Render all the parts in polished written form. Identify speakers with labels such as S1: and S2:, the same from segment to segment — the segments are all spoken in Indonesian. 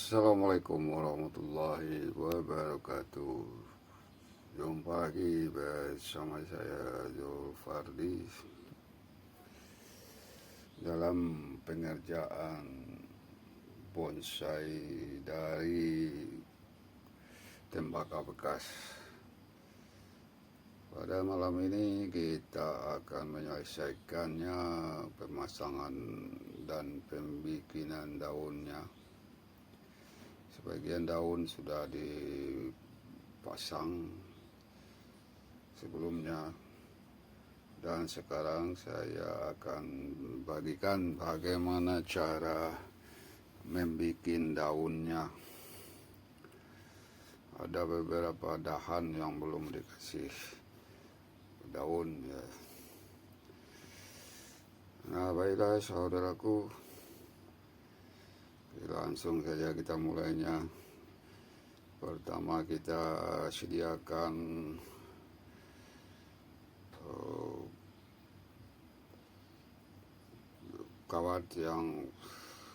S1: Assalamualaikum warahmatullahi wabarakatuh. Jumpa lagi bersama saya Zulfardi dalam pengerjaan bonsai dari tembakau bekas. Pada malam ini kita akan menyelesaikannya, pemasangan dan pembikinan daunnya. Sebagian daun sudah dipasang sebelumnya, dan sekarang saya akan bagikan bagaimana cara membuat daunnya. Ada beberapa dahan yang belum dikasih daun ya. Nah, baiklah saudaraku, langsung saja kita mulainya. Pertama kita sediakan kawat yang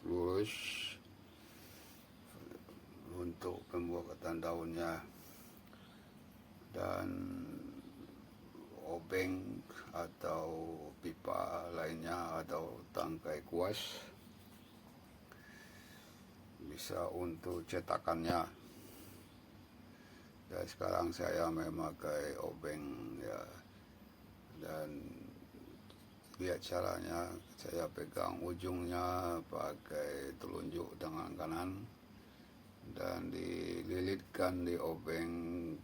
S1: lurus untuk pembuatan daunnya, dan obeng atau pipa lainnya atau tangkai kuas bisa untuk cetakannya. Dan sekarang saya memakai obeng ya, dan lihat caranya. Saya pegang ujungnya pakai telunjuk tangan kanan dan dililitkan di obeng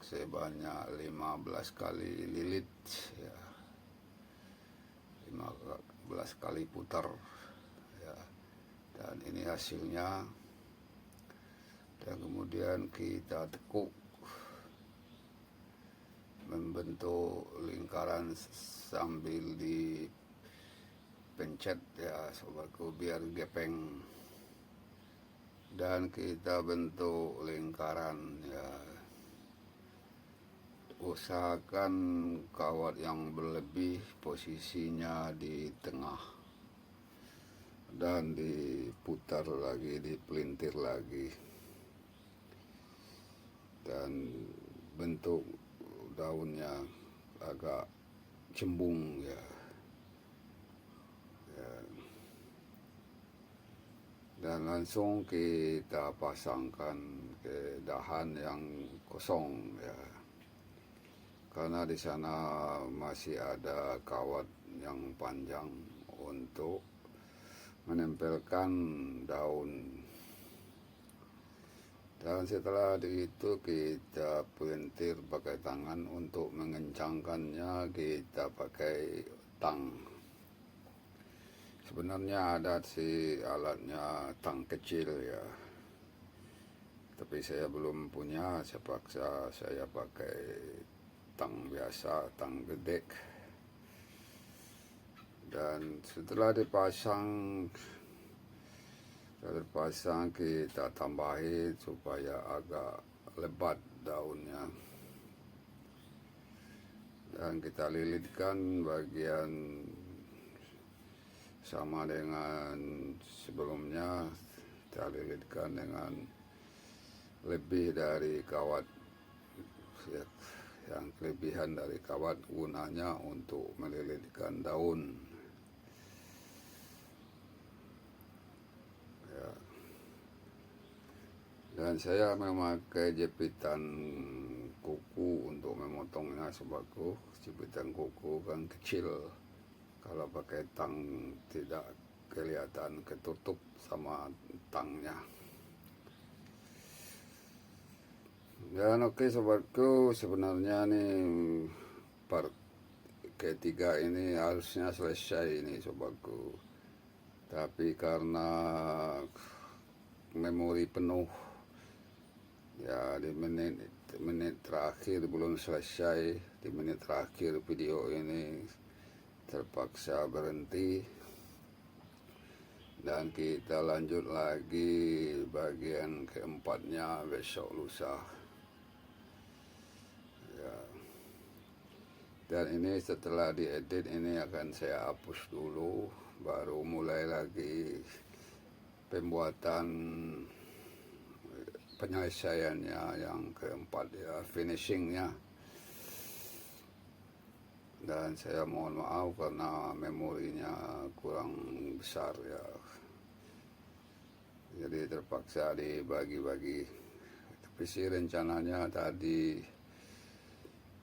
S1: sebanyak 15 kali lilit ya, 15 kali putar ya. Dan ini hasilnya. Dan kemudian kita tekuk membentuk lingkaran sambil dipencet ya sobatku, biar gepeng. Dan kita bentuk lingkaran ya. Usahakan kawat yang berlebih posisinya di tengah, dan diputar lagi, dipelintir lagi, dan bentuk daunnya agak cembung ya. Dan langsung kita pasangkan ke dahan yang kosong ya, karena di sana masih ada kawat yang panjang untuk menempelkan daun. Dan setelah itu kita pelintir pakai tangan. Untuk mengencangkannya kita pakai tang. Sebenarnya ada si alatnya, tang kecil ya, tapi saya belum punya. Saya paksa saya pakai tang biasa, tang gede. Dan setelah dipasang kita tambahi supaya agak lebat daunnya, dan kita lilitkan bagian sama dengan sebelumnya. Kita lilitkan dengan lebih dari kawat ya, yang kelebihan dari kawat gunanya untuk melilitkan daun ya. Dan saya memakai jepitan kuku untuk memotongnya sobatku. Jepitan kuku kan kecil, kalau pakai tang tidak kelihatan ketutup sama tangnya. Dan oke sobatku, sebenarnya nih part ketiga ini harusnya selesai ini sobatku, tapi karena memori penuh ya, di menit terakhir belum selesai. Di menit terakhir video ini terpaksa berhenti, dan kita lanjut lagi bagian keempatnya besok lusa ya. Dan ini setelah diedit ini akan saya hapus dulu, baru mulai lagi pembuatan penyelesaiannya, yang keempat ya finishingnya. Dan saya mohon maaf karena memorinya kurang besar ya, jadi terpaksa dibagi-bagi. Tapi sih rencananya tadi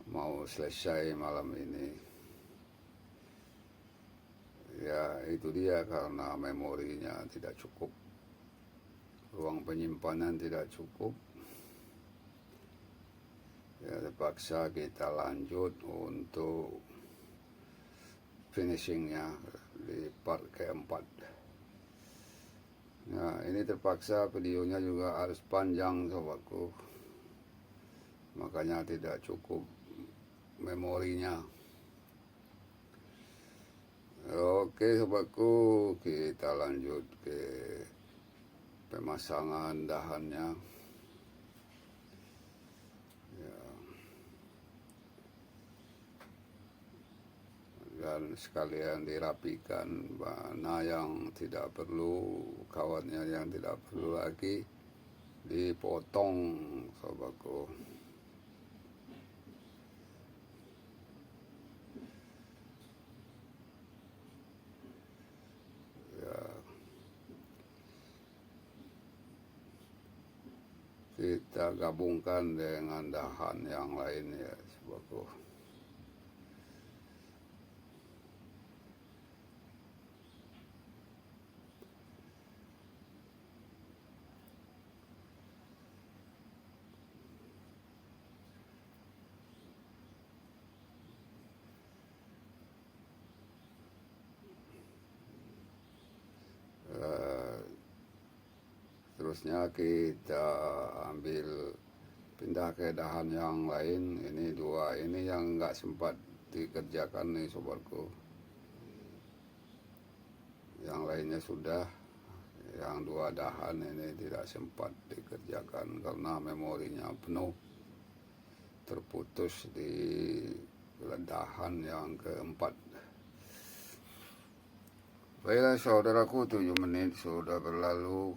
S1: mau selesai malam ini. Ya itu dia, karena memorinya tidak cukup, ruang penyimpanan tidak cukup, ya terpaksa kita lanjut untuk finishingnya di part keempat. Nah ini terpaksa videonya juga harus panjang sobatku, makanya tidak cukup memorinya. Oke sobatku, kita lanjut ke pemasangan dahannya ya. Dan sekalian dirapikan mana yang tidak perlu, kawatnya yang tidak perlu lagi dipotong sobatku. Kita gabungkan dengan dahan yang lain ya sobatku. Terusnya kita ambil pindah ke dahan yang lain. Ini dua ini yang nggak sempat dikerjakan nih sobatku, yang lainnya sudah. Yang dua dahan ini tidak sempat dikerjakan karena memorinya penuh, terputus di dahan yang keempat. Baiklah saudaraku, 7 menit sudah berlalu.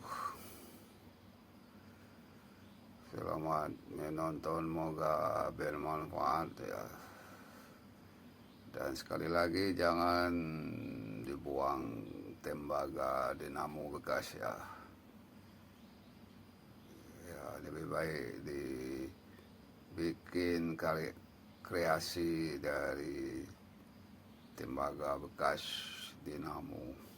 S1: Selamat menonton, moga bermanfaat ya. Dan sekali lagi jangan dibuang tembaga dinamo bekas ya. Ya lebih baik dibikin kreasi dari tembaga bekas dinamo.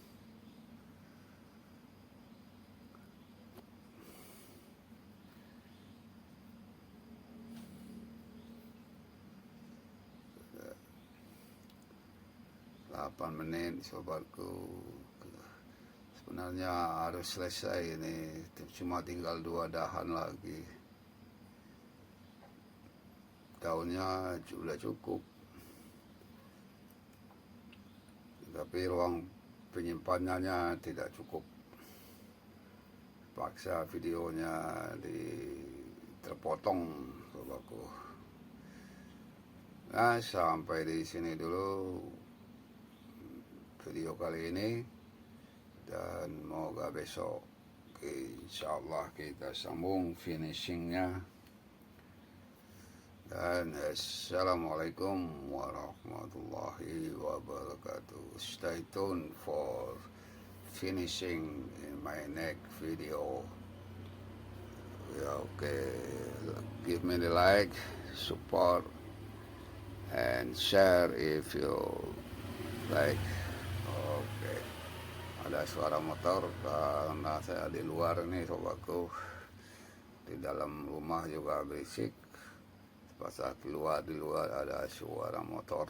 S1: Menit sobatku, sebenarnya harus selesai ini, cuma tinggal 2 dahan lagi, daunnya sudah cukup, tapi ruang penyimpanannya tidak cukup. Paksa videonya terpotong sobatku. Nah sampai di sini dulu video kali ini, dan moga besok insyaallah kita sambung finishingnya. Dan assalamualaikum warahmatullahi wabarakatuh. Stay tuned for finishing in my next video. Okay, give me the like, support and share if you like. Oke, ada suara motor karena saya di luar nih sobatku. Di dalam rumah juga berisik, pas keluar di luar ada suara motor.